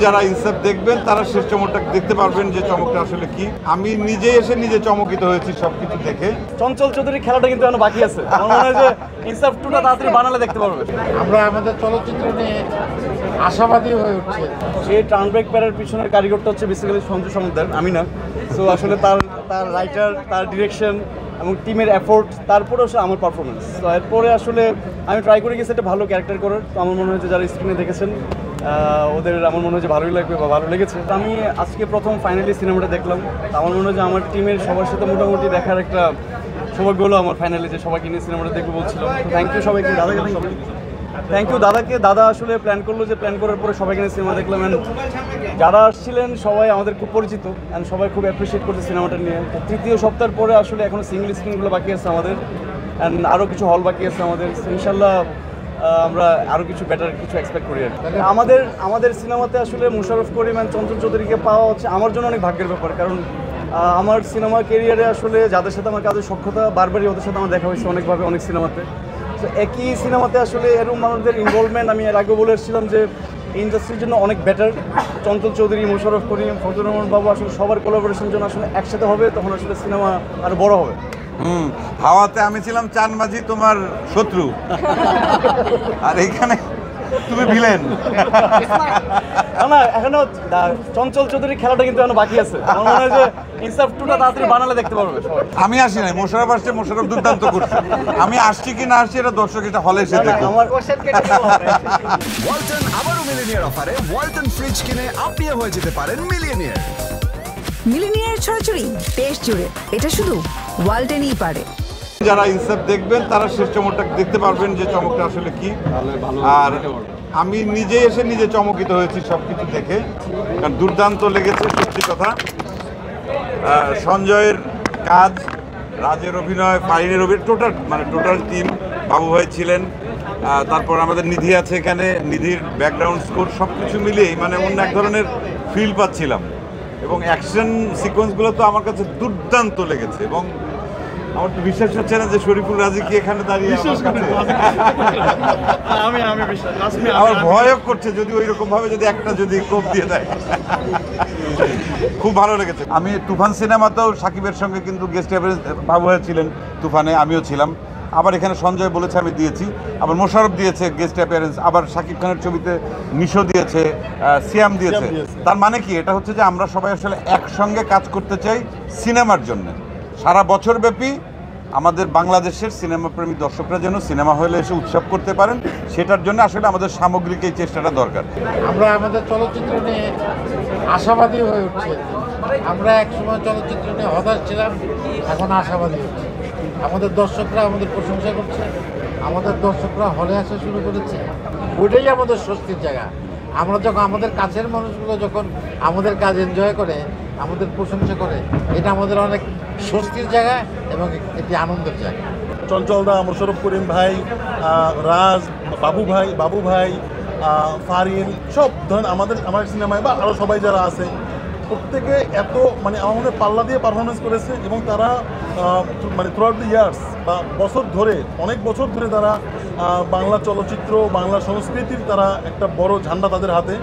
যারা ইনসাফ দেখবেন তারা শেষ চমকটা দেখতে পারবেন যে চমকটা আসলে কি। আমি নিজে এসে নিজে চমকিত হয়েছি সবকিছু দেখে। চঞ্চল চৌধুরীর খেলাটা কিন্তু এখনো বাকি আছে, আমার মনে হয় যে ইনসাফ 2টা তাড়াতাড়ি বানালে দেখতে পারবে। আমরা আমাদের চলচ্চিত্র নিয়ে আশাবাদী হয়ে উঠছে। সেই টার্নব্রেক প্যারের পিছনের কারিগরটা হচ্ছে বেসিক্যালি সঞ্জু সমদ্দার, আমি না। সো আসলে তার রাইটার, তার ডিরেকশন এবং টিমের এফোর্ট, তারপরে আসলে আমার পারফরমেন্স। তো এরপরে আসলে আমি ট্রাই করে গেছি একটা ভালো ক্যারেক্টার করার। তো আমার মনে হয় যে যারা স্ক্রিনে দেখেছেন ওদের আমার মনে হয় যে ভালোই লাগবে বা ভালো লেগেছে। তো আমি আজকে প্রথম ফাইনালি সিনেমাটা দেখলাম। আমার মনে হয় যে আমার টিমের সবার সাথে মোটামুটি দেখার একটা সৌভাগ্য হলো আমার ফাইনালি, যে সবাইকে নিয়ে সিনেমাটা দেখবো বলছিলাম। থ্যাংক ইউ সবাইকে, দাদাকে থ্যাংক ইউ দাদাকে। দাদা আসলে প্ল্যান করলো, যে প্ল্যান করার পরে সবাইকে নিয়ে সিনেমা দেখলাম। অ্যান্ড যারা আসছিলেন সবাই আমাদের খুব পরিচিত অ্যান্ড সবাই খুব অ্যাপ্রিসিয়েট করছে সিনেমাটা নিয়ে। তৃতীয় সপ্তাহের পরে আসলে এখনও সিঙ্গল স্ক্রিনগুলো বাকি আছে আমাদের, অ্যান্ড আরও কিছু হল বাকি আছে আমাদের। ইনশাল্লাহ আমরা আরও কিছু বেটার কিছু এক্সপেক্ট করি আর কি। আমাদের সিনেমাতে আসলে মোশাররফ করিম অ্যান্ড চঞ্চল চৌধুরীকে পাওয়া হচ্ছে আমার জন্য অনেক ভাগ্যের ব্যাপার। কারণ আমার সিনেমা কেরিয়ারে আসলে যাদের সাথে আমার কাজের সক্ষতা, বারবারই ওদের সাথে আমার দেখা হয়েছে অনেকভাবে, অনেক সিনেমাতে। তো একই সিনেমাতে আসলে এরকম মানুষদের ইনভলভমেন্ট, আমি এর আগে বলে এসেছিলাম যে ইন্ডাস্ট্রির জন্য অনেক বেটার। চঞ্চল চৌধুরী, মোশাররফ করিম, ফজলুর রহমান বাবু আসলে সবার কোলাবোরেশন জন্য আসলে একসাথে হবে, তখন আসলে সিনেমা আরও বড় হবে। হাওয়াতে আমি ছিলাম চান মাঝি, তোমার শত্রু, আর এইখানে তুমি ভিলেন। না, এখনো চঞ্চল চৌধুরীর খেলাটা কিন্তু এখনো বাকি আছে। আমার মনে হয় যে ইনসাফ 2টা তাড়াতাড়ি বানালে দেখতে পারবে সবাই। আমি আসি নাই, মোশাররফ আসছে, মোশাররফ দুর্দান্ত করছে। আমি আসছি কি না আসছি এটা দর্শক এটা হলে এসে দেখো। ওয়ালটন আবারও মিলিনিয়ার অফারে ওয়ালটন ফ্রিজ কিনে আপনিও হয়ে যেতে পারেন মিলিয়নিয়ার। মিলিনিয়ার ছড়াছড়ি দেশ জুড়ে, এটা শুধু ওয়ালটনই পারে। যারা ইনসাফ দেখবেন তারা শেষ চমকটা দেখতে পারবেন যে চমকটা আসলে কি। আর আমি নিজে এসে নিজে চমকিত হয়েছি সবকিছু দেখে, কারণ দুর্দান্ত লেগেছে সত্যি কথা। সঞ্জয়ের কাজ, রাজের অভিনয়, ফারিনের অভিনয়, টোটাল টিম, বাবু ভাই ছিলেন, তারপর আমাদের নিধি আছে এখানে, নিধির ব্যাকগ্রাউন্ড স্কোর সব কিছু মিলিয়েই অন্য এক ধরনের ফিল পাচ্ছিলাম। এবং অ্যাকশন সিকোয়েন্সগুলো তো আমার কাছে দুর্দান্ত লেগেছে। এবং আমার তো বিশ্বাস হচ্ছে না যে শরীফুল রাজি কি এখানে দাঁড়িয়ে আমার কাছে। আমার ভয়ও করছে যদি ওই রকম ভাবে যদি একটা যদি কোপ দিয়ে দেয়। খুব ভালো লেগেছে। আমি তুফান সিনেমাতেও সাকিবের সঙ্গে কিন্তু গেস্ট অ্যাপিয়ারেন্স বাবু ভাই ছিলেন, তুফানে আমিও ছিলাম। আবার এখানে সঞ্জয় বলেছে আমি দিয়েছি, আবার মোশাররফ দিয়েছে গেস্ট অ্যাপিয়ারেন্স, আবার সাকিব খানের ছবিতে নিশো দিয়েছে, সিয়াম দিয়েছে। তার মানে কি, এটা হচ্ছে যে আমরা সবাই আসলে একসঙ্গে কাজ করতে চাই সিনেমার জন্য। সারা বছর ব্যাপী আমাদের বাংলাদেশের সিনেমাপ্রেমী দর্শকরা যেন সিনেমা হলে এসে উৎসব করতে পারেন, সেটার জন্য আসলে আমাদের সামগ্রিক এই চেষ্টাটা দরকার। আমরা আমাদের চলচ্চিত্র নিয়ে আশাবাদী হয়ে উঠছে। আমরা একসময় চলচ্চিত্র নিয়ে হতাশ ছিলাম, এখন আশাবাদী হচ্ছে। আমাদের দর্শকরা আমাদের প্রশংসা করছে, আমাদের দর্শকরা হলে আসা শুরু করেছে। ওইটাই আমাদের স্বস্তির জায়গা। আমরা যখন আমাদের কাছের মানুষগুলো যখন আমাদের কাজ এনজয় করে, আমাদের প্রশংসা করে, এটা আমাদের অনেক স্বস্তির জায়গা এবং এটি আনন্দের জায়গা। চঞ্চলদা, মোশাররফ করিম ভাই, রাজ, বাবু ভাই, ফারিন, সব ধরেন আমার সিনেমায় বা আরও সবাই যারা আছে প্রত্যেকে এত আমার মনে পাল্লা দিয়ে পারফরমেন্স করেছে। এবং তারা থ্রু আউট দ্য ইয়ার্স বা অনেক বছর ধরে তারা বাংলা চলচ্চিত্র, বাংলা সংস্কৃতির তারা একটা বড় ঝান্ডা তাদের হাতে।